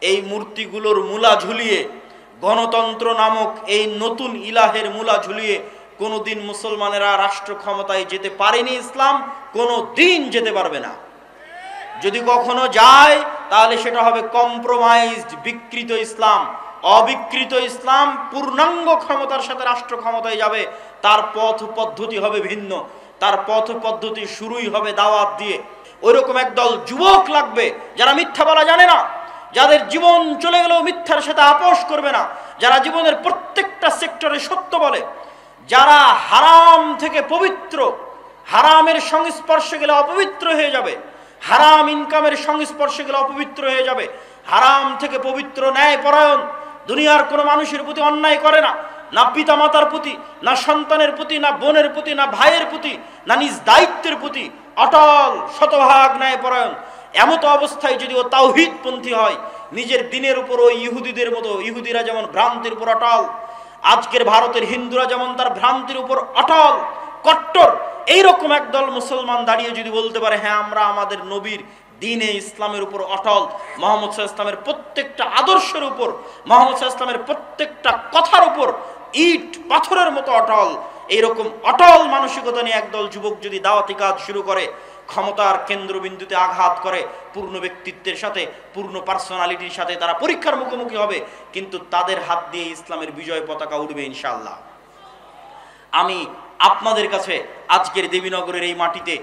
এই মূর্তিগুলোর মূলা ঝুলিয়ে, গণতন্ত্র নামক এই নতুন ইলাহের মূলা ঝুলিয়ে কোনোদিন মুসলমানেরা রাষ্ট্র ক্ষমতায় যেতে পারেনি। ইসলাম কোনো দিন যেতে পারবে না। যদি কখনো যায় তাহলে সেটা হবে কম্প্রোমাইজড, বিকৃত ইসলাম, অবিকৃত ইসলাম পূর্ণাঙ্গ ক্ষমতার সাথে রাষ্ট্র ক্ষমতায় যাবে। তার পথ পদ্ধতি হবে ভিন্ন, তার পথ পদ্ধতি শুরুই হবে দাওয়াত দিয়ে। ওইরকম একদল যুবক লাগবে যারা মিথ্যা বলা জানে না, যাদের জীবন চলে গেলেও মিথ্যার সাথে আপোষ করবে না, যারা জীবনের প্রত্যেকটা সেক্টরে সত্য বলে, যারা হারাম থেকে পবিত্র, হারামের সংস্পর্শে গেলে অপবিত্র হয়ে যাবে, হারাম ইনকামের সংস্পর্শে গেলে অপবিত্র হয়ে যাবে, হারাম থেকে পবিত্র, ন্যায়পরায়ণ, দুনিয়ার কোনো মানুষের প্রতি অন্যায় করে না, না পিতা মাতার প্রতি, না সন্তানের প্রতি, না বোনের প্রতি, না ভাইয়ের প্রতি, না নিজ দায়িত্বের প্রতি অটল, শতভাগ ন্যায়পরায়ণ। এমতো অবস্থায় যদি ও তাওহীদপন্থী হয়, নিজের দিনের উপর ওই ইহুদিদের মতো, ইহুদিরা যেমন ভ্রান্তির উপর অটল, আজকের ভারতের হিন্দুরা যেমন তার ভ্রান্তির উপর অটল, কট্টর, এইরকম একদল মুসলমান দাঁড়িয়ে যদি বলতে পারে হ্যাঁ আমরা আমাদের নবীর দ্বীনে ইসলামের উপর অটল, মুহাম্মদ সাল্লাল্লাহু আলাইহি ওয়াসাল্লামের প্রত্যেকটা আদর্শের উপর, মুহাম্মদ সাল্লাল্লাহু আলাইহি ওয়াসাল্লামের প্রত্যেকটা কথার উপর ইট পাথরের মতো অটল, এইরকম অটল মানসিকতা নিয়ে একদল যুবক যদি দাওয়াতি কাজ শুরু করে, ক্ষমতার কেন্দ্রবিন্দুতে আঘাত করে, পূর্ণ ব্যক্তিত্বের সাথে, পূর্ণ পার্সোনালিটির সাথে তারা পরীক্ষার মুখোমুখি হবে, কিন্তু তাদের হাত দিয়ে ইসলামের বিজয় পতাকা উঠবে ইনশাআল্লাহ। আমি আপনাদের কাছে আজকের দেবীনগরের এই মাটিতে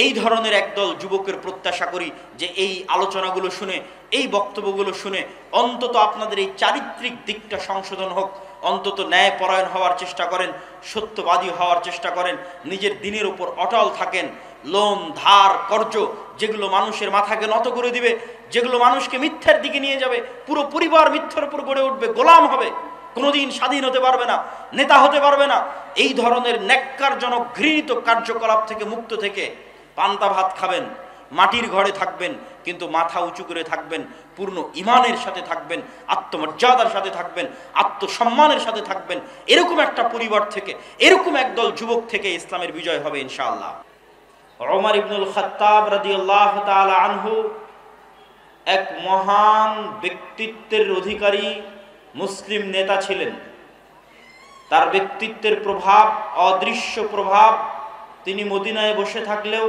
এই ধরনের একদল যুবকের প্রত্যাশা করি যে এই আলোচনাগুলো শুনে, এই বক্তব্যগুলো শুনে অন্তত আপনাদের এই চারিত্রিক দিকটা সংশোধন হোক, অন্তত ন্যায়পরায়ণ হওয়ার চেষ্টা করেন, সত্যবাদী হওয়ার চেষ্টা করেন, নিজের দিনের উপর অটল থাকেন। লোন, ধার, কর্জ যেগুলো মানুষের মাথাকে নত করে দিবে, যেগুলো মানুষকে মিথ্যার দিকে নিয়ে যাবে, পুরো পরিবার মিথ্যার উপর গড়ে উঠবে, গোলাম হবে, কোনোদিন স্বাধীন হতে পারবে না, নেতা হতে পারবে না, এই ধরনের ন্যাক্কারজনক ঘৃণিত কার্যকলাপ থেকে মুক্ত থেকে পান্তা ভাত খাবেন, মাটির ঘরে থাকবেন, কিন্তু মাথা উঁচু করে থাকবেন, পূর্ণ ঈমানের সাথে থাকবেন, আত্মমর্যাদার সাথে থাকবেন, আত্মসম্মানের সাথে থাকবেন। এরকম একটা পরিবার থেকে, এরকম একদল যুবক থেকে ইসলামের বিজয় হবে ইনশাআল্লাহ। ওমর ইবনুল খাত্তাব রাদিয়াল্লাহু তাআলা আনহু এক মহান ব্যক্তিত্বের অধিকারী মুসলিম নেতা ছিলেন। তার ব্যক্তিত্বের প্রভাব, অদৃশ্য প্রভাব, তিনি মদিনায় বসে থাকলেও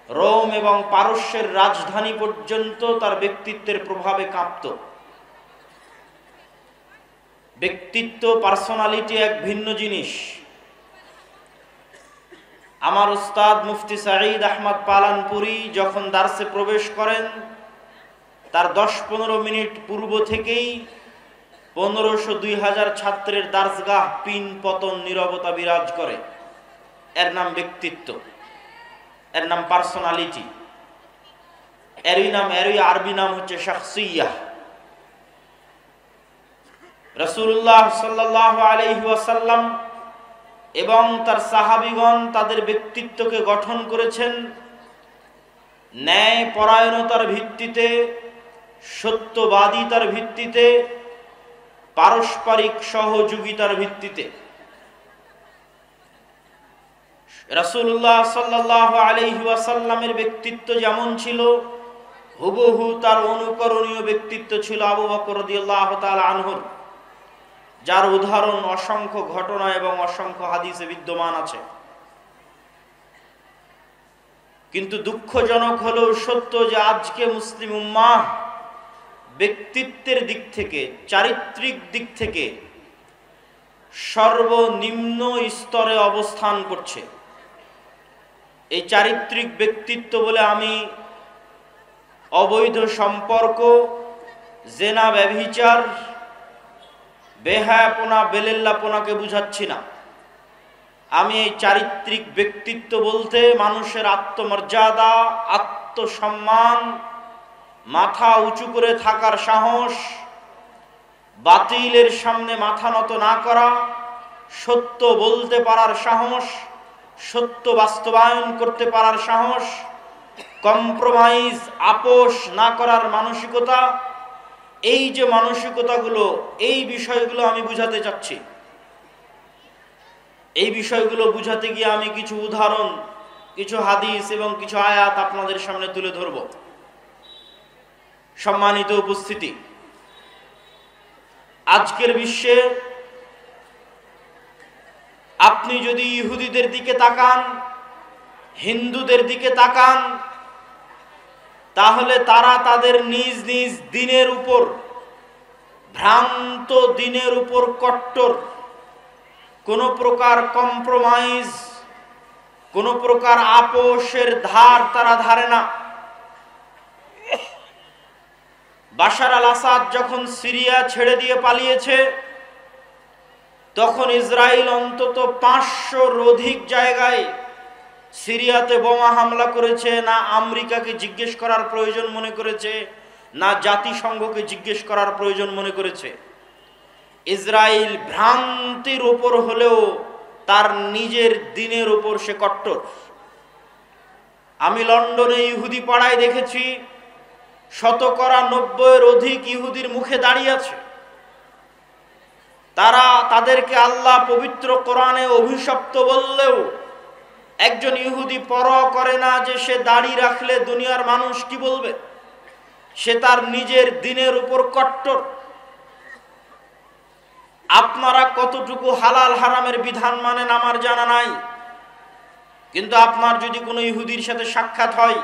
রোম এবং পারস্যের রাজধানী পর্যন্ত তার ব্যক্তিত্বের প্রভাবে কাঁপত। ব্যক্তিত্ব, পার্সোনালিটি এক ভিন্ন জিনিস। আমার উস্তাদ মুফতি সাঈদ আহমদ পালানপুরি যখন দার্সে প্রবেশ করেন, তার 10-15 মিনিট পূর্ব থেকেই 1500-2000 ছাত্রের দার্সগাহ পিন পতন, নীরবতা বিরাজ করে। এর নাম ব্যক্তিত্ব, এর নাম পার্সোনালিটি, এরই আরবি নাম হচ্ছে শাখসিয়াহ। রাসূলুল্লাহ সাল্লাল্লাহু আলাইহি ওয়াসাল্লাম এবং তার সাহাবীগণ তাদের ব্যক্তিত্বকে গঠন করেছেন ন্যায় পরায়ণতার ভিত্তিতে, সত্যবাদিতার ভিত্তিতে, পারস্পরিক সহযোগিতার ভিত্তিতে। রাসূলুল্লাহ সাল্লাল্লাহু আলাইহি ওয়াসাল্লামের ব্যক্তিত্ব যেমন ছিল, হুবহু তার অনুকরণীয় ব্যক্তিত্ব ছিল আবু বকর রাদিয়াল্লাহু তাআলা আনহুর, যার উদাহরণ অসংখ্য ঘটনা এবং অসংখ্য হাদিসে বিদ্যমান আছে। কিন্তু দুঃখজনক হলেও সত্য যে আজকে মুসলিম উম্মাহ ব্যক্তিত্বের দিক থেকে, চারিত্রিক দিক থেকে সর্বনিম্ন স্তরে অবস্থান করছে। এই চারিত্রিক ব্যক্তিত্ব বলে আমি অবৈধ সম্পর্ক, জেনা, ব্যভিচার, বেহায়াপনা, বেলেল্লাপনাকে বুঝাচ্ছি না। আমি এই চারিত্রিক ব্যক্তিত্ব বলতে মানুষের আত্মমর্যাদা, আত্মসম্মান, মাথা উঁচু করে থাকার সাহস, বাতিলের সামনে মাথা নত না করা, সত্য বলতে পারার সাহস, সত্য বাস্তবায়ন করতে পারার সাহস, কম্প্রোমাইজ, আপোষ না করার মানসিকতা, এই যে মানসিকতাগুলো, এই বিষয়গুলো আমি বুঝাতে চাচ্ছি। এই বিষয়গুলো বুঝাতে গিয়ে আমি কিছু উদাহরণ, কিছু হাদিস এবং কিছু আয়াত আপনাদের সামনে তুলে ধরব। সম্মানিত উপস্থিতি, আজকের বিশ্বে আপনি যদি ইহুদিদের দিকে তাকান, হিন্দুদের দিকে তাকান, তাহলে তারা তাদের নিজ নিজ দিনের উপর, ভ্রান্ত দিনের উপর কট্টর, কোনো প্রকার কম্প্রোমাইজ, কোনো প্রকার আপোষের ধার তারা ধারে না। বাশার আল আসাদ যখন সিরিয়া ছেড়ে দিয়ে পালিয়েছে, তখন ইসরায়েল অন্তত 500-র অধিক জায়গায় সিরিয়াতে বোমা হামলা করেছে। না আমেরিকাকে জিজ্ঞেস করার প্রয়োজন মনে করেছে, না জাতিসংঘকে জিজ্ঞেস করার প্রয়োজন মনে করেছে। ইসরায়েল ভ্রান্তির উপর হলেও তার নিজের দিনের উপর সে কট্টর। আমি লন্ডনে ইহুদি পাড়ায় দেখেছি 90%-এর অধিক ইহুদির মুখে দাঁড়িয়ে আছে। তারা তাদেরকে আল্লাহ পবিত্র কোরআনে অভিশপ্ত বললেও একজন ইহুদি পরোয়া করে না যে সে দাড়ি রাখলে দুনিয়ার মানুষ কি বলবে। সে তার নিজের দিনের উপর কট্টর। আপনারা কতটুকু হালাল হারামের বিধান মানেন আমার জানা নাই, কিন্তু আপনার যদি কোনো ইহুদির সাথে সাক্ষাৎ হয়,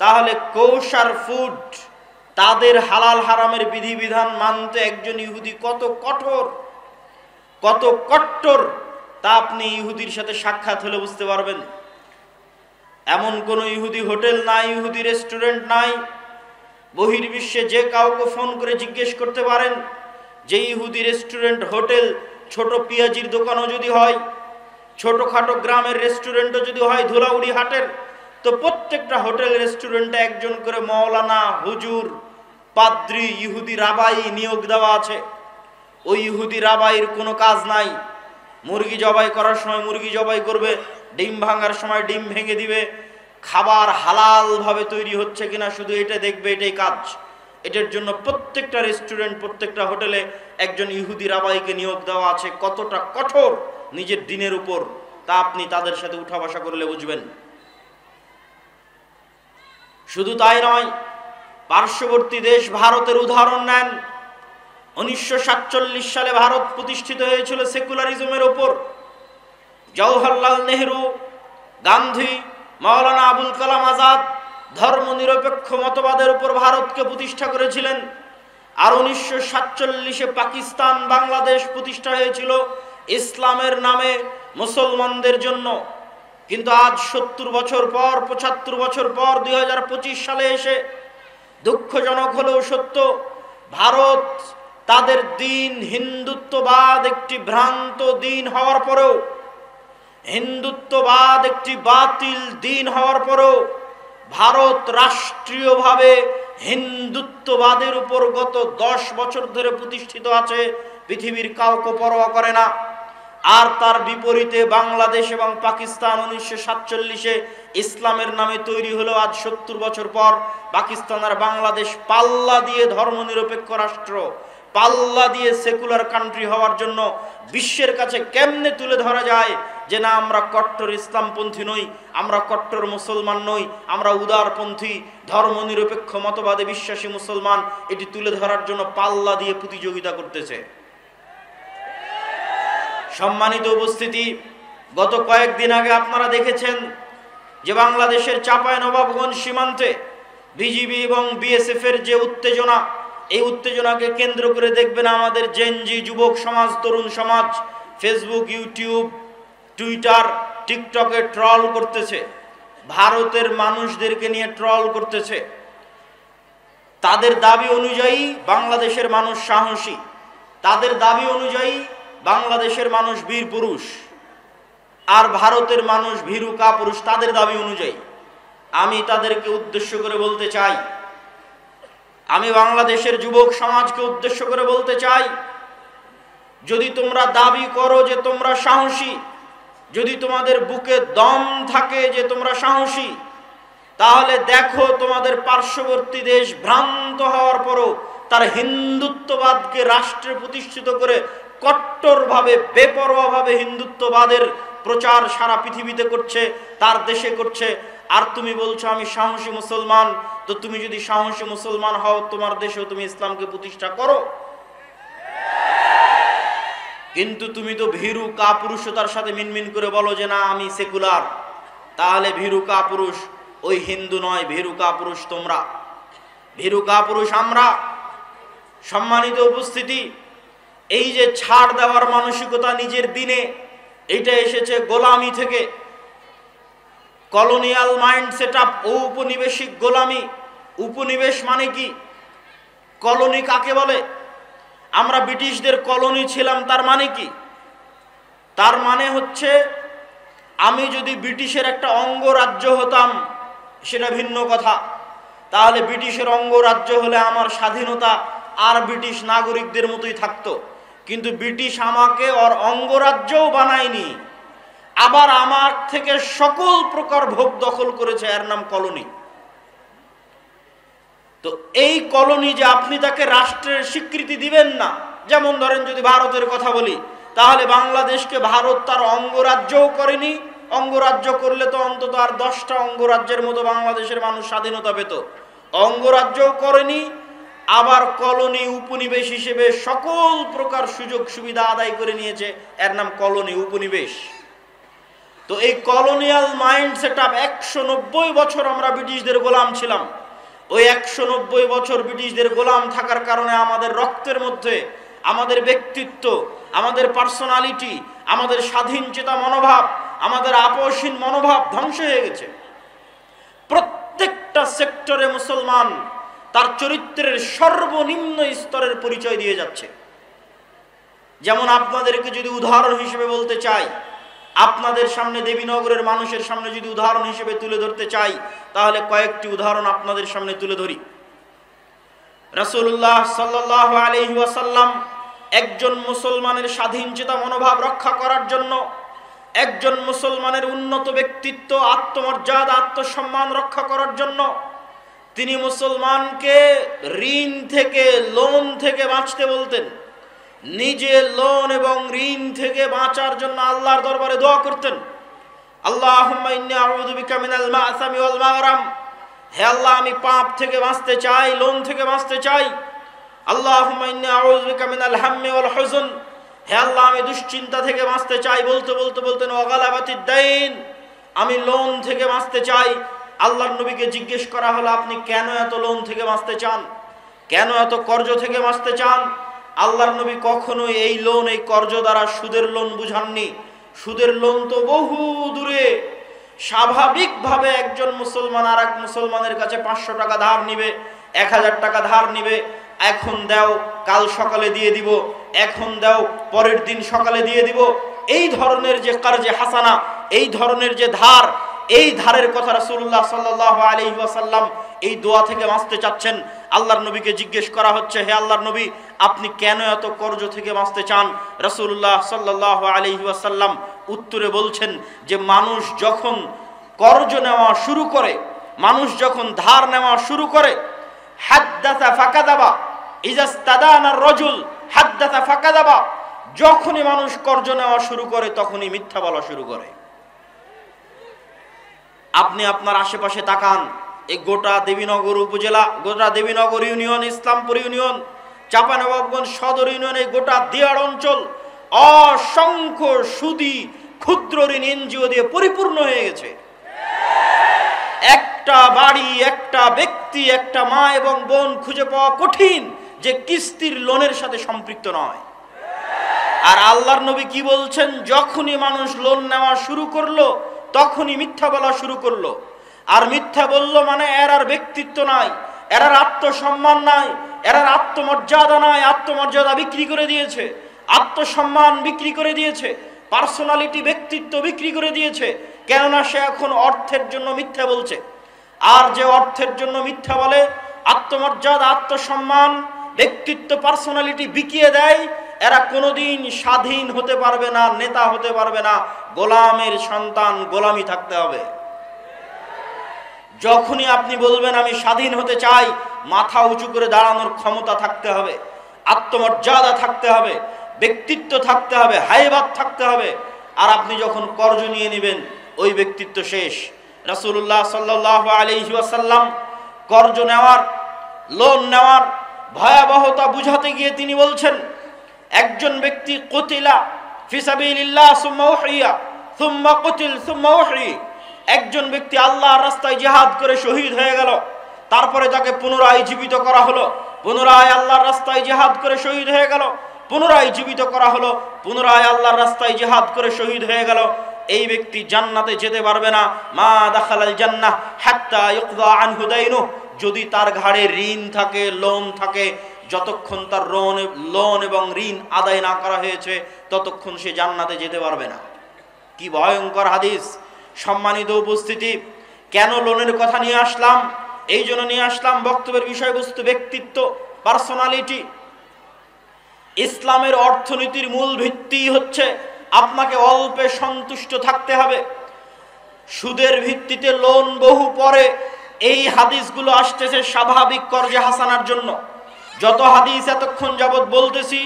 তাহলে কৌশার ফুড, তাদের হালাল হারামের বিধিবিধান মানতে একজন ইহুদি কত কঠোর, কত কট্টর, তা আপনি ইহুদির সাথে সাক্ষাৎ হলে বুঝতে পারবেন। এমন কোনো ইহুদি হোটেল নাই, ইহুদি রেস্টুরেন্ট নাই। বহির্বিশ্বে যে কাউকে ফোন করে জিজ্ঞেস করতে পারেন যে ইহুদি রেস্টুরেন্ট, হোটেল, ছোট পেঁয়াজির দোকানও যদি হয়, ছোটখাটো গ্রামের রেস্টুরেন্টও যদি হয় ধুলাউড়ি হাটের, তো প্রত্যেকটা হোটেল রেস্টুরেন্টে একজন করে মৌলানা, হুজুর, পাদ্রী, ইহুদি রাবাই নিয়োগ দেওয়া আছে। ওই ইহুদি রাবাইয়ের কোনো কাজ নাই। মুরগি জবাই করার সময় মুরগি জবাই করবে, ডিম ভাঙার সময় ডিম ভেঙে দিবে, খাবার হালাল ভাবে তৈরি হচ্ছে কিনা শুধু এটা দেখবে, এটাই কাজ। এটার জন্য প্রত্যেকটা রেস্টুরেন্ট, প্রত্যেকটা হোটেলে একজন ইহুদি রাবাইকে নিয়োগ দেওয়া আছে। কতটা কঠোর নিজের দিনের উপর, তা আপনি তাদের সাথে উঠা বসা করলে বুঝবেন। শুধু তাই নয়, পার্শ্ববর্তী দেশ ভারতের উদাহরণ নেন। 1947 সালে ভারত প্রতিষ্ঠিত হয়েছিল সেকুলারিজমের ওপর। জওহরলাল নেহরু, গান্ধী, মাওলানা আবুল কালাম আজাদ ধর্মনিরপেক্ষ মতবাদের উপর ভারতকে প্রতিষ্ঠা করেছিলেন। আর 1947-এ পাকিস্তান, বাংলাদেশ প্রতিষ্ঠা হয়েছিল ইসলামের নামে মুসলমানদের জন্য। কিন্তু আজ 70 বছর পর, 75 বছর পর 2025 সালে এসে দুঃখজনক হলেও সত্য, ভারত তাদের দিন হিন্দুত্ববাদ একটি ভ্রান্ত দিন হওয়ার পরেও, হিন্দুত্ববাদ একটি বাতিল দিন হওয়ার পরেও ভারত রাষ্ট্রীয়ভাবে হিন্দুত্ববাদের উপর গত 10 বছর ধরে প্রতিষ্ঠিত আছে, পৃথিবীর কাউকে পরোয়া করে না। আর তার বিপরীতে বাংলাদেশ এবং পাকিস্তান 1947-এ ইসলামের নামে তৈরি হলো। আজ 70 বছর পর পাকিস্তান আর বাংলাদেশ পাল্লা দিয়ে ধর্মনিরপেক্ষ রাষ্ট্র, পাল্লা দিয়ে সেকুলার কান্ট্রি হওয়ার জন্য বিশ্বের কাছে কেমনে তুলে ধরা যায় যে না, আমরা কট্টর ইসলামপন্থী নই, আমরা কট্টর মুসলমান নই, আমরা উদারপন্থী ধর্মনিরপেক্ষ মতবাদে বিশ্বাসী মুসলমান, এটি তুলে ধরার জন্য পাল্লা দিয়ে প্রতিযোগিতা করতেছে। সম্মানিত উপস্থিতি, গত কয়েকদিন আগে আপনারা দেখেছেন যে বাংলাদেশের চাঁপাইনবাবগঞ্জ সীমান্তে বিজিবি এবং বিএসএফ এর যে উত্তেজনা, এই উত্তেজনাকে কেন্দ্র করে দেখবেন আমাদের জেনজি যুবক সমাজ, তরুণ সমাজ ফেসবুক, ইউটিউব, টুইটার, টিকটকে ট্রল করতেছে, ভারতের মানুষদেরকে নিয়ে ট্রল করতেছে। তাদের দাবি অনুযায়ী বাংলাদেশের মানুষ সাহসী, তাদের দাবি অনুযায়ী বাংলাদেশের মানুষ বীর পুরুষ, আর ভারতের মানুষ ভীরু কাপুরুষ, তাদের দাবি অনুযায়ী। আমি তাদেরকে উদ্দেশ্য করে বলতে চাই, আমি বাংলাদেশের যুবক সমাজকে উদ্দেশ্য করে বলতে চাই, যদি তোমরা দাবি করো যে তোমরা সাহসী, যদি তোমাদের বুকে দম থাকে যে তোমরা সাহসী, তাহলে দেখো তোমাদের পার্শ্ববর্তী দেশ ভ্রান্ত হওয়ার পরও তার হিন্দুত্ববাদকে রাষ্ট্রে প্রতিষ্ঠিত করে কট্টরভাবে, বেপরোয়াভাবে হিন্দুত্ববাদের প্রচার সারা পৃথিবীতে করছে, তার দেশে করছে। আর তুমি বলছো আমি সাহসী মুসলমান। তো তুমি যদি সাহসী মুসলমান হও, তোমার দেশেও তুমি ইসলামকে প্রতিষ্ঠা করো। কিন্তু তুমি তো ভীরু কাপুরুষতার সাথে মিনমিন করে বলো যে না আমি সেকুলার। তাহলে ভীরু কাপুরুষ ওই হিন্দু নয়, ভীরু কাপুরুষ তোমরা, ভীরু কাপুরুষ আমরা। সম্মানিত উপস্থিতি, এই যে ছাড় দেওয়ার মানসিকতা নিজের দিনে, এটা এসেছে গোলামি থেকে, কলোনিয়াল মাইন্ড সেটআপ, ঔপনিবেশিক গোলামি। উপনিবেশ মানে কি? কলোনি কাকে বলে? আমরা ব্রিটিশদের কলোনি ছিলাম, তার মানে কি? তার মানে হচ্ছে আমি যদি ব্রিটিশের একটা অঙ্গরাজ্য হতাম সেটা ভিন্ন কথা, তাহলে ব্রিটিশের অঙ্গরাজ্য হলে আমার স্বাধীনতা আর ব্রিটিশ নাগরিকদের মতোই থাকতো। কিন্তু ব্রিটিশ আমাকে ওর অঙ্গরাজ্যও বানায়নি, আবার আমার থেকে সকল প্রকার ভোগ দখল করেছে, এর নাম কলোনি। তো এই কলোনি যে আপনি তাকে রাষ্ট্রের স্বীকৃতি দিবেন না, যেমন ধরেন যদি ভারতের কথা বলি, তাহলে বাংলাদেশকে ভারত তার অঙ্গরাজ্যও করেনি। অঙ্গরাজ্য করলে তো অন্তত আর 10টা অঙ্গরাজ্যের মতো বাংলাদেশের মানুষ স্বাধীনতা পেত। অঙ্গরাজ্যও করেনি, আবার কলোনি উপনিবেশ হিসেবে সকল প্রকার সুযোগ সুবিধা আদায় করে নিয়েছে, এর নাম কলোনি, উপনিবেশ। তো এই কলোনিয়াল মাইন্ড সেটআপ 190 বছর আমরা ব্রিটিশদের গোলাম ছিলাম। ওই 190 বছর ব্রিটিশদের গোলাম থাকার কারণে আমাদের রক্তের মধ্যে আমাদের ব্যক্তিত্ব, আমাদের পার্সোনালিটি, আমাদের স্বাধীন চেতা মনোভাব, আমাদের আপোষহীন মনোভাব ধ্বংস হয়ে গেছে। প্রত্যেকটা সেক্টরে মুসলমান তার চরিত্রের সর্বনিম্ন স্তরের পরিচয় দিয়ে যাচ্ছে। যেমন আপনাদেরকে যদি উদাহরণ হিসেবে বলতে চাই, আপনাদের সামনে দেবীনগরের মানুষের সামনে যদি উদাহরণ হিসেবে তুলে ধরতে চাই, তাহলে কয়েকটি উদাহরণ আপনাদের সামনে তুলে ধরি। রাসূলুল্লাহ সাল্লাল্লাহু আলাইহি ওয়াসাল্লাম একজন মুসলমানের স্বাধীন চেতা মনোভাব রক্ষা করার জন্য, একজন মুসলমানের উন্নত ব্যক্তিত্ব, আত্মমর্যাদা, আত্মসম্মান রক্ষা করার জন্য তিনি মুসলমানকে ঋণ থেকে, লোন থেকে বাঁচতে বলতেন। নিজে লোন এবং ঋণ থেকে বাঁচার জন্য আল্লাহর দরবারে দোয়া করতেন, আল্লাহুম্মা ইন্নী আউযু বিকা মিনাল মা'সামি ওয়াল মাগরাম। হে আল্লাহ, আমি পাপ থেকে বাঁচতে চাই, লোন থেকে বাঁচতে চাই। আল্লাহুম্মা ইন্নী আউযু বিকা মিনাল হাম্মি ওয়াল হুজন। হে আল্লাহ, আমি দুশ্চিন্তা থেকে বাঁচতে চাই। বলতে বলতে বলতেন ওয়া গালাবাতিদ দাইন, আমি লোন থেকে বাঁচতে চাই। আল্লাহর নবীকে জিজ্ঞেস করা হলো, আপনি কেন এত লোন থেকে বাঁচতে চান, কেন এত কর্জ থেকে বাঁচতে চান? আল্লাহর নবী কখনো এই লোন, এই কর্জ দ্বারা সুদের লোন বুঝাননি। সুদের লোন তো বহু দূরে। স্বাভাবিকভাবে একজন মুসলমান আর এক মুসলমানের কাছে 500 টাকা ধার নিবে, 1000 টাকা ধার নিবে, এখন দাও কাল সকালে দিয়ে দিব, এখন দাও পরের দিন সকালে দিয়ে দিব। এই ধরনের যে কারজে হাসানা, এই ধরনের যে ধার, এই ধারের কথা রাসূলুল্লাহ সাল্লাল্লাহু আলাইহি ওয়াসাল্লাম এই দোয়া থেকে বাঁচতে চাচ্ছেন। আল্লাহর নবীকে জিজ্ঞেস করা হচ্ছে, হে আল্লাহর নবী, আপনি কেন এত কর্জ থেকে বাঁচতে চান? রাসূলুল্লাহ সাল্লাল্লাহু আলাইহি ওয়াসাল্লাম উত্তরে বলছেন যে মানুষ যখন কর্জ নেওয়া শুরু করে, মানুষ যখন ধার নেওয়া শুরু করে, হাদ্দাসা ফাকাদাবা, ইজাস্তাদানা রাজুল হাদ্দাসা ফাকাদাবা, যখনই মানুষ কর্জ নেওয়া শুরু করে তখনই মিথ্যা বলা শুরু করে। আপনি আপনার আশেপাশে তাকান, এই গোটা দেবীনগর উপজেলা, গোটা দেবীনগর ইউনিয়ন, ইসলামপুর ইউনিয়ন, চাঁপানবাবগঞ্জ সদর ইউনিয়ন, এই গোটা দিয়াড় অঞ্চল অসংখ্য সুদী ক্ষুদ্র ঋণ এনজিও দিয়ে পরিপূর্ণ হয়ে গেছে। একটা বাড়ি, একটা ব্যক্তি, একটা মা এবং বোন খুঁজে পাওয়া কঠিন যে কিস্তির লোনের সাথে সম্পৃক্ত নয়। আর আল্লাহর নবী কি বলছেন? যখনই মানুষ লোন নেওয়া শুরু করলো তখনই মিথ্যা বলা শুরু করলো। আর মিথ্যা বললো মানে এর আর ব্যক্তিত্ব নাই, এর আর আত্মসম্মান নাই, এর আর আত্মমর্যাদা নাই। আত্মমর্যাদা বিক্রি করে দিয়েছে, আত্মসম্মান বিক্রি করে দিয়েছে, পার্সোনালিটি, ব্যক্তিত্ব বিক্রি করে দিয়েছে। কেননা সে এখন অর্থের জন্য মিথ্যা বলছে। আর যে অর্থের জন্য মিথ্যা বলে, আত্মমর্যাদা, আত্মসম্মান, ব্যক্তিত্ব, পার্সোনালিটি বিকিয়ে দেয়, এরা কোনোদিন স্বাধীন হতে পারবে না, নেতা হতে পারবে না। গোলামের সন্তান, গোলামি থাকতে হবে। যখনই আপনি বলবেন আমি স্বাধীন হতে চাই, মাথা উঁচু করে দাঁড়ানোর ক্ষমতা থাকতে হবে, আত্মমর্যাদা থাকতে হবে, ব্যক্তিত্ব থাকতে হবে, হাইবাত থাকতে হবে। আর আপনি যখন কর্জ নিয়ে নেবেন, ওই ব্যক্তিত্ব শেষ। রাসূলুল্লাহ সাল্লাল্লাহু আলাইহি ওয়াসাল্লাম কর্জ নেওয়ার, লোন নেওয়ার ভয়াবহতা বুঝাতে গিয়ে তিনি বলছেন, একজন ব্যক্তি কুতিলা ফি সাবিলিল্লাহ সুম্মা উহিয়া সুম্মা কুতিল সুম্মা উহি, একজন ব্যক্তি আল্লাহর রাস্তায় জিহাদ করে শহীদ হয়ে গেল, তারপরে তাকে পুনরায় জীবিত করা হলো, পুনরায় আল্লাহর রাস্তায় জিহাদ করে শহীদ হয়ে গেল, পুনরায় জীবিত করা হলো, পুনরায় আল্লাহর রাস্তায় জিহাদ করে শহীদ হয়ে গেল, এই ব্যক্তি জান্নাতে যেতে পারবে না। মা দাখালাল জান্নাহ হাত্তা ইউকযা আনহু দাইনুহু, যদি তার ঘাড়ে ঋণ থাকে, লোন থাকে, যতক্ষণ তার লোন এবং ঋণ আদায় না করা হয়েছে ততক্ষণ সে জান্নাতে যেতে পারবে না। কি ভয়ঙ্কর হাদিস! সম্মানিত উপস্থিতি, কেন লোনের কথা নিয়ে আসলাম? এই জন্য নিয়ে আসলাম, বক্তব্যের বিষয়বস্তু ব্যক্তিত্ব, পার্সোনালিটি। ইসলামের অর্থনীতির মূল ভিত্তি হচ্ছে আপনাকে অল্পে সন্তুষ্ট থাকতে হবে। সুদের ভিত্তিতে লোন বহু পরে, এই হাদিসগুলো আসতেছে স্বাভাবিক কর্জে হাসানার জন্য। যত হাদিস এতক্ষণ যাবৎ বলতেছি,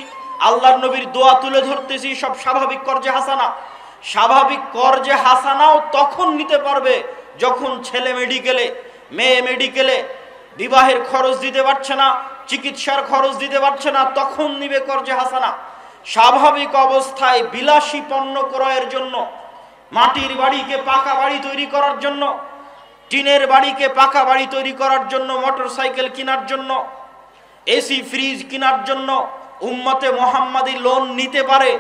আল্লাহর নবীর দোয়া তুলে ধরতেছি, সব স্বাভাবিক কর্জে হাসানা। স্বাভাবিক কর্জে হাসানাও তখন নিতে পারবে যখন ছেলে মেডিকেলে, মেয়ে মেডিকেলে, বিবাহের খরচ দিতে পারছে না, চিকিৎসার খরচ দিতে পারছে না, তখন নিবে কর্জে হাসানা। স্বাভাবিক অবস্থায় বিলাসী পণ্য ক্রয়ের জন্য, মাটির বাড়িকে পাকা বাড়ি তৈরি করার জন্য, টিনের বাড়িকে পাকা বাড়ি তৈরি করার জন্য, মোটর সাইকেল কেনার জন্য, এসি ফ্রিজ কেনার জন্য উম্মতে মুহাম্মাদি লোন নিতে পারে।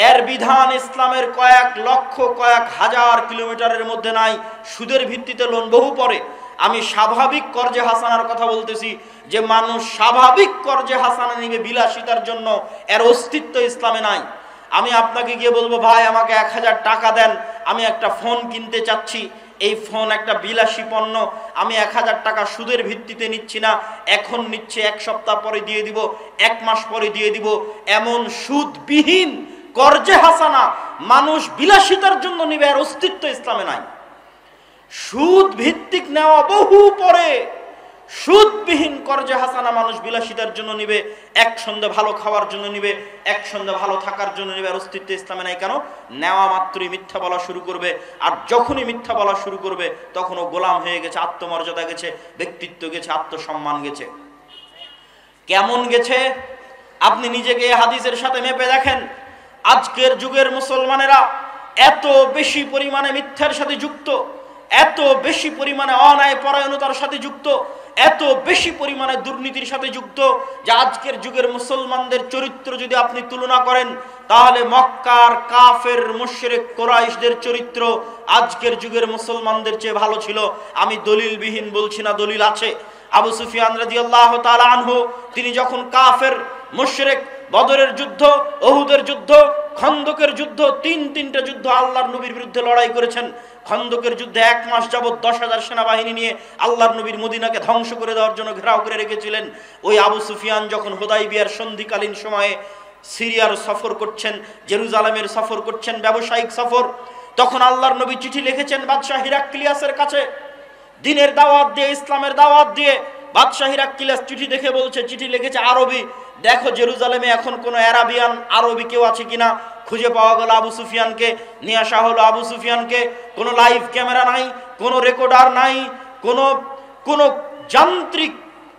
এর বিধান ইসলামের কয়েক লক্ষ, কয়েক হাজার কিলোমিটারের মধ্যে নাই। সুদের ভিত্তিতে লোন বহু পরে। আমি স্বাভাবিক কর্জে হাসানার কথা বলতেছি, যে মানুষ স্বাভাবিক কর্জে হাসানা নিবে বিলাসিতার জন্য, এর অস্তিত্ব ইসলামে নাই। আমি আপনাকে গিয়ে বলবো, ভাই আমাকে 1000 টাকা দেন, আমি একটা ফোন কিনতে চাচ্ছি, এই ফোন একটা বিলাসী পণ্য, আমি 1000 টাকা সুদের ভিত্তিতে নিচ্ছি না, এখন নিচ্ছে, 1 সপ্তাহ পরে দিয়ে দিব, 1 মাস পরে দিয়ে দিব, এমন সুদবিহীন কর্জে হাসানা মানুষ বিলাসিতার জন্য নিবে, এর অস্তিত্ব ইসলামে নাই। সুদ ভিত্তিক নেওয়া বহু পরে, সুদবিহীন কর্জে হাসানা মানুষ বিলাসিতার জন্য নিবে, একসঙ্গে ভালো খাওয়ার জন্য নিবে, একসঙ্গে ভালো থাকার জন্য নিবে, আর অস্তিত্ব ইসলামে নাই। কেন? নেওয়া মাত্রই মিথ্যা বলা শুরু করবে, আর যখনই মিথ্যা বলা শুরু করবে তখন ও গোলাম হয়ে গেছে, আত্মমর্যাদা গেছে, ব্যক্তিত্ব গেছে, আত্মসম্মান গেছে। কেমন গেছে আপনি নিজেকে এই হাদিসের সাথে মেপে দেখেন। আজকের যুগের মুসলমানেরা এত বেশি পরিমাণে মিথ্যার সাথে যুক্ত, এত বেশি পরিমাণে অন্যায় পরায়ণতার সাথে যুক্ত, এত বেশি পরিমাণে দুর্নীতির সাথে যুক্ত, যে আজকের যুগের মুসলমানদের চরিত্র যদি আপনি তুলনা করেন, তাহলে মক্কার কাফের মুশরিক কুরাইশদের চরিত্র আজকের যুগের মুসলমানদের চেয়ে ভালো ছিল। আমি দলিলবিহীন বলছি না, দলিল আছে। আবু সুফিয়ান রাদিয়াল্লাহু তাআলা আনহু, তিনি যখন কাফের মুশরিক, বদরের যুদ্ধ, উহুদের যুদ্ধ, খন্দকের যুদ্ধ, তিনটা যুদ্ধ আল্লাহর নবীর বিরুদ্ধে লড়াই করেছেন। খন্দকের যুদ্ধে 1 মাস যাবত 10,000 সেনাবাহিনী নিয়ে আল্লাহর নবীর মদিনাকে ধ্বংস করে দেওয়ার জন্য ঘেরাও করে রেখেছিলেন। ওই আবু সুফিয়ান যখন হুদাইবিয়ার সন্ধিকালীন সময়ে সিরিয়ার সফর করছেন, জেরুজালেমের সফর করছেন, ব্যবসায়িক সফর, তখন আল্লাহর নবী চিঠি লিখেছেন বাদশাহ হিরাক্লিয়াসের কাছে, দিনের দাওয়াত দিয়ে, ইসলামের দাওয়াত দিয়ে। বাদশাহ হিরাক্লিয়াস চিঠি দেখে বলছে, চিঠি লিখেছে আরবি, দেখো জেরুজালেমে এখন কোনো আরাবিয়ান আরবি কেউ আছে কিনা। খুঁজে পাওয়া গেল আবু সুফিয়ানকে, নিয়ে আসা হলো আবু সুফিয়ানকে। কোনো লাইভ ক্যামেরা নাই, কোনো রেকর্ডার নাই, কোনো যান্ত্রিক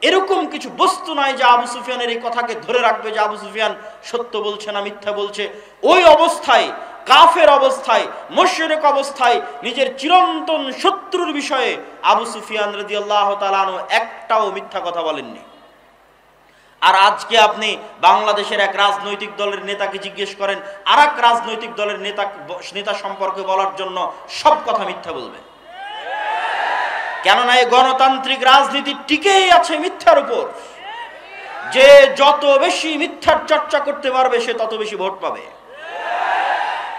এরকম কিছু বস্তু নাই যে আবু সুফিয়ানের এই কথাকে ধরে রাখবে যে আবু সুফিয়ান সত্য বলছে না মিথ্যা বলছে। ওই অবস্থায়, কাফের অবস্থায়, মুশরিক অবস্থায়, নিজের চিরন্তন শত্রুর বিষয়ে আবু সুফিয়ান রাদিয়াল্লাহু তাআলা আনহু একটাও মিথ্যা কথা বলেননি। আর আজকে আপনি বাংলাদেশের এক রাজনৈতিক দলের নেতাকে জিজ্ঞেস করেন, আর এক রাজনৈতিক দলের নেতা সম্পর্কে বলার জন্য সব কথা মিথ্যা বলবে। কেননা এই গণতান্ত্রিক রাজনীতি টিকেই আছে মিথ্যার উপর। যে যত বেশি মিথ্যার চর্চা করতে পারবে সে তত বেশি ভোট পাবে।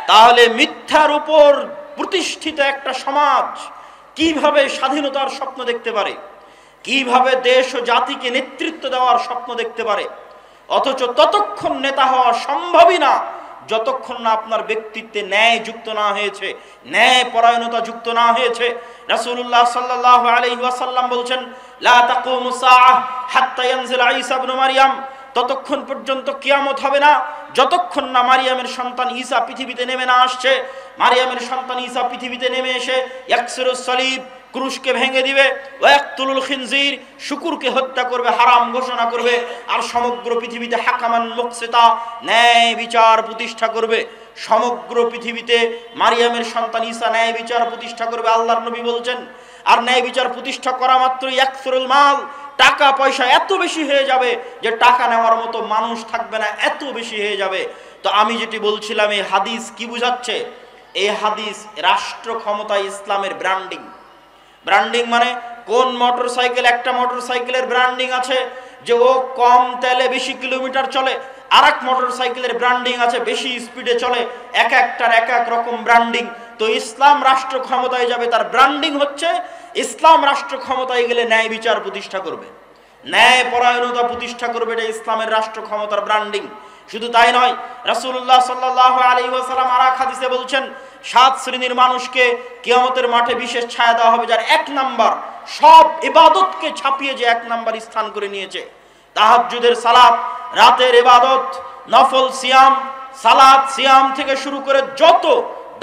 তাহলে মিথ্যার উপর প্রতিষ্ঠিত একটা সমাজ কিভাবে স্বাধীনতার স্বপ্ন দেখতে পারে, কিভাবে দেশ ও জাতিকে নেতৃত্ব দেওয়ার স্বপ্ন দেখতে পারে? অথচ ততক্ষণ নেতা হওয়া সম্ভবই না যতক্ষণ না আপনার ব্যক্তিত্বে ন্যায় যুক্ত না হয়েছে, ন্যায় পরায়ণতা যুক্ত না হয়েছে। রাসূলুল্লাহ সাল্লাল্লাহু আলাইহি ওয়াসাল্লাম বলছেন, লা তাকুমু সাআহ হাত্তা ইয়ানজিলা ঈসা ইবনে মারইয়াম। ততক্ষণ পর্যন্ত কিয়ামত হবে না, যতক্ষণ না মারিয়ামের সন্তান ঈসা পৃথিবীতে নেমে না আসছে। মারিয়ামের সন্তান ঈসা পৃথিবীতে নেমে এসে ইয়াকসিরুস সালিব, ক্রুশকে ভেঙে দিবে, ওয়াক্তুলুল খিনজির, শুকুরকে হত্যা করবে, হারাম ঘোষণা করবে, আর সমগ্র পৃথিবীতে হাকামান মুকসিতা, ন্যায় বিচার প্রতিষ্ঠা করবে। সমগ্র পৃথিবীতে মারিয়ামের সন্তান ঈসা ন্যায় বিচার প্রতিষ্ঠা করবে, আল্লাহর নবী বলছেন। আর ন্যায় বিচার প্রতিষ্ঠা করা মাত্র ইয়াকসুরুল মাল, টাকা পয়সা এত বেশি হয়ে যাবে যে টাকা নেওয়ার মতো মানুষ থাকবে না, এত বেশি হয়ে যাবে। তো আমি যেটি বলছিলাম, এই হাদিস কি বুঝাচ্ছে? এই হাদিস রাষ্ট্র ক্ষমতা ইসলামের ব্র্যান্ডিং। ব্র্যান্ডিং মানে কোন মোটরসাইকেল, একটা মোটরসাইকেলের ব্র্যান্ডিং আছে যে ও কম তেলে বেশি কিলোমিটার চলে, আর এক মোটরসাইকেলের ব্র্যান্ডিং আছে বেশি স্পিডে চলে, এক একটার এক এক রকম ব্র্যান্ডিং। তো ইসলাম রাষ্ট্র ক্ষমতায় যাবে, তার ব্র্যান্ডিং হচ্ছে ইসলাম রাষ্ট্র ক্ষমতায় গেলে ন্যায় বিচার প্রতিষ্ঠা করবে, ন্যায় পরায়ণতা প্রতিষ্ঠা করবে, এটা ইসলামের রাষ্ট্র ক্ষমতার ব্র্যান্ডিং। শুধু তাই নয়, রাসূলুল্লাহ সাল্লাল্লাহু আলাইহি ওয়াসাল্লাম আর এক হাদিসে বলছেন 7 শ্রেণীর মানুষকে কিয়ামতের মাঠে বিশেষ ছায়া দেওয়া হবে, যার 1 নাম্বার সব ইবাদতকে ছাপিয়ে যে 1 নাম্বার স্থান করে নিয়েছে। তাহাজ্জুদের সালাত, রাতের ইবাদত, নফল সিয়াম, সালাত সিয়াম থেকে শুরু করে যত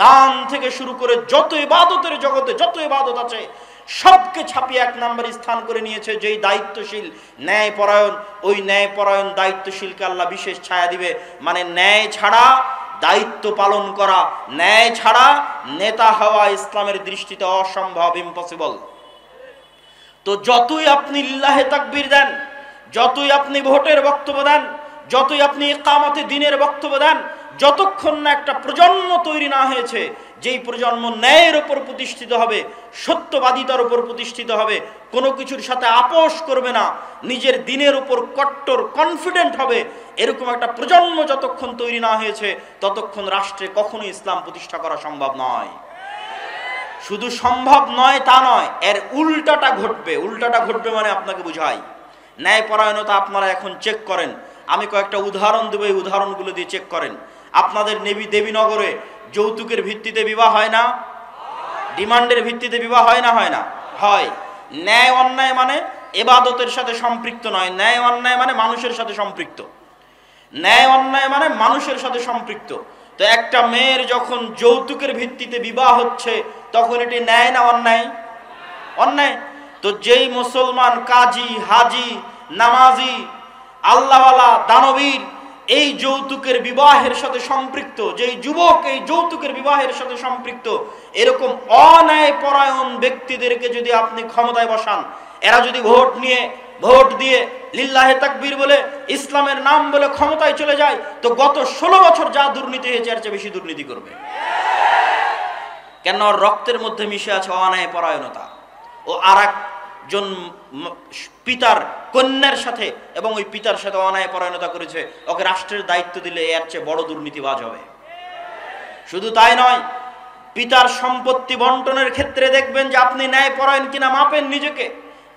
দান থেকে শুরু করে যত ইবাদতের জগতে যত ইবাদত আছে সবকে ছাপিয়ে 1 নাম্বার স্থান করে নিয়েছে। যেই দায়িত্বশীল ন্যায়পরায়ণ, ওই ন্যায়পরায়ণ দায়িত্বশীলকে আল্লাহ বিশেষ ছায়া দিবে। মানে ন্যায় ছাড়া দায়িত্ব পালন করা, ন্যায় ছাড়া নেতা হওয়া ইসলামের দৃষ্টিতে অসম্ভব, ইম্পসিবল। তো যতই আপনি লিল্লাহে তাকবীর দেন, যতই আপনি ভোটের বক্তব্য দেন, যতই আপনি ইকামতে দ্বীনের বক্তব্য দেন, যতক্ষণ না একটা প্রজন্ম তৈরি না হয়েছে যেই প্রজন্ম ন্যায়ের উপর প্রতিষ্ঠিত হবে, সত্যবাদিতার উপর প্রতিষ্ঠিত হবে, কোনো কিছুর সাথে আপোষ করবে না, নিজের দ্বীনের উপর কট্টর কনফিডেন্ট হবে, এরকম একটা প্রজন্ম যতক্ষণ তৈরি না হয়েছে ততক্ষণ রাষ্ট্রে কখনো ইসলাম প্রতিষ্ঠা করা সম্ভব নয়। শুধু সম্ভব নয় তা নয়, এর উল্টাটা ঘটবে। উল্টাটা ঘটবে মানে আপনাকে বুঝাই, ন্যায়পরায়ণতা আপনারা এখন চেক করেন। আমি কয়েকটা উদাহরণ দেব, এই উদাহরণগুলো দিয়ে চেক করেন। আপনাদের দেবীনগরে যৌতুকের ভিত্তিতে বিবাহ হয় না? ডিমান্ডের ভিত্তিতে বিবাহ হয় না? হয় না? হয়। ন্যায় অন্যায় মানে ইবাদতের সাথে সম্পৃক্ত নয়, ন্যায় অন্যায় মানে মানুষের সাথে সম্পৃক্ত। ন্যায় অন্যায় মানে মানুষের সাথে সম্পৃক্ত। তো একটা মেয়ের যখন যৌতুকের ভিত্তিতে বিবাহ হচ্ছে তখন এটি ন্যায় না অন্যায়? অন্যায়। তো যেই মুসলমান কাজী, হাজি, নামাজি, আল্লাহওয়ালা, দানবীর এই যৌতুকের বিবাহের সাথে সম্পৃক্ত, যেই যুবক এই যৌতুকের বিবাহের সাথে সম্পৃক্ত, এরকম অন্যায় পরায়ণ ব্যক্তিদেরকে যদি আপনি ক্ষমতায় বসান, এরা যদি ভোট দিয়ে লিল্লাহে তাকবীর বলে ইসলামের নাম বলে ক্ষমতায় চলে যায়, তো গত 16 বছর যা দুর্নীতি হয়েছে এর চেয়ে বেশি দুর্নীতি করবে। কেন? রক্তের মধ্যে মিশে আছে অন্যায় পরায়ণতা। ও আর একজন পিতার কন্যার সাথে এবং ওই পিতার সাথে অন্যায় পরায়ণতা করেছে, ওকে রাষ্ট্রের দায়িত্ব দিলে এর চেয়ে বড় দুর্নীতিবাজ হবে। শুধু তাই নয়, পিতার সম্পত্তি বন্টনের ক্ষেত্রে দেখবেন যে আপনি ন্যায় পরায়ণ কিনা মাপেন নিজেকে।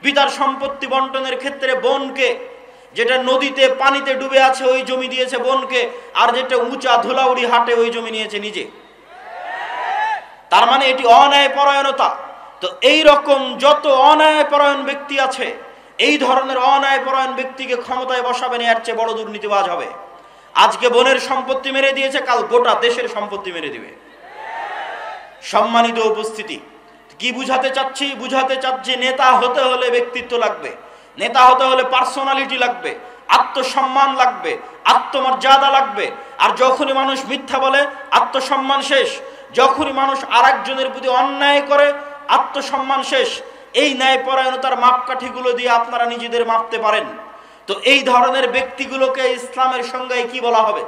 পিতার সম্পত্তি বন্টনের ক্ষেত্রে বোনকে, যেটা নদীতে পানিতে ডুবে আছে ওই জমি দিয়েছে বোনকে, আর যেটা উঁচা ধুলাউড়ি হাটে ওই জমি নিয়েছে নিজে। তার মানে এটি অন্যায় পরায়ণতা। তো এই রকম যত অন্যায় পরায়ণ ব্যক্তি আছে, এই ধরনের অন্যায় পরায়ণ ব্যক্তিকে ক্ষমতায় বসাবেন, এর চেয়ে বড় দুর্নীতিবাজ হবে। আজকে বোনের সম্পত্তি মেরে দিয়েছে, কাল গোটা দেশের সম্পত্তি মেরে দিবে। সম্মানিত উপস্থিতি, কি বুঝাতে চাচ্ছি? বুঝাতে চাচ্ছি নেতা হতে হলে ব্যক্তিত্ব লাগবে, নেতা হতে হলে পার্সোনালিটি লাগবে, আত্মসম্মান লাগবে, আত্মমর্যাদা লাগবে। আর যখনই মানুষ মিথ্যা বলে আত্মসম্মান শেষ, যখনই মানুষ আরেকজনের প্রতি অন্যায় করে আত্মসম্মান শেষ। এই ন্যায়পরায়ণতার মাপকাঠিগুলো দিয়ে আপনারা নিজেদের মাপতে পারেন। তো এই ধরনের ব্যক্তিগুলোকে ইসলামের সংজ্ঞায় কি বলা হবে?